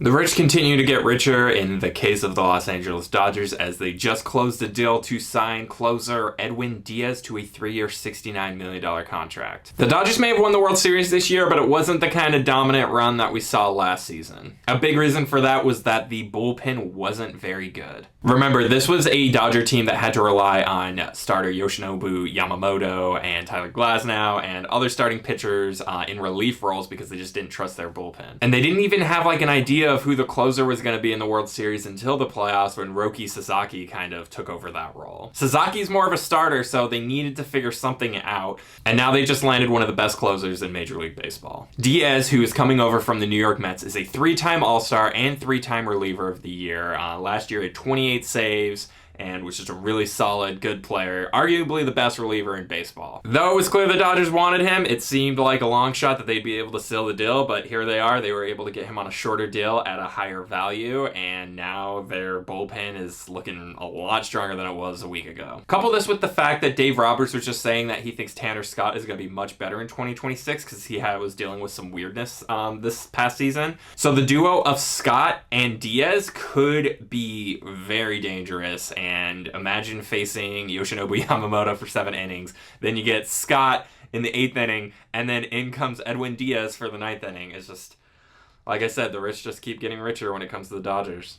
The rich continue to get richer in the case of the Los Angeles Dodgers as they just closed a deal to sign closer Edwin Diaz to a 3-year, $69 million contract. The Dodgers may have won the World Series this year, but it wasn't the kind of dominant run that we saw last season. A big reason for that was that the bullpen wasn't very good. Remember, this was a Dodger team that had to rely on starter Yoshinobu Yamamoto and Tyler Glasnow and other starting pitchers in relief roles because they just didn't trust their bullpen. And they didn't even have like an idea of who the closer was going to be in the World Series until the playoffs when Roki Sasaki kind of took over that role. Sasaki's more of a starter, so they needed to figure something out, and now they just landed one of the best closers in Major League Baseball. Diaz, who is coming over from the New York Mets, is a 3-time All-Star and 3-time reliever of the year. Last year, he had 28 saves, and was just a really solid, good player, arguably the best reliever in baseball. Though it was clear the Dodgers wanted him, it seemed like a long shot that they'd be able to seal the deal, but here they are. They were able to get him on a shorter deal at a higher value, and now their bullpen is looking a lot stronger than it was a week ago. Couple this with the fact that Dave Roberts was just saying that he thinks Tanner Scott is going to be much better in 2026 because he was dealing with some weirdness this past season. So the duo of Scott and Diaz could be very dangerous, and imagine facing Yoshinobu Yamamoto for 7 innings. Then you get Scott in the 8th inning, and then in comes Edwin Diaz for the 9th inning. It's just, like I said, the rich just keep getting richer when it comes to the Dodgers.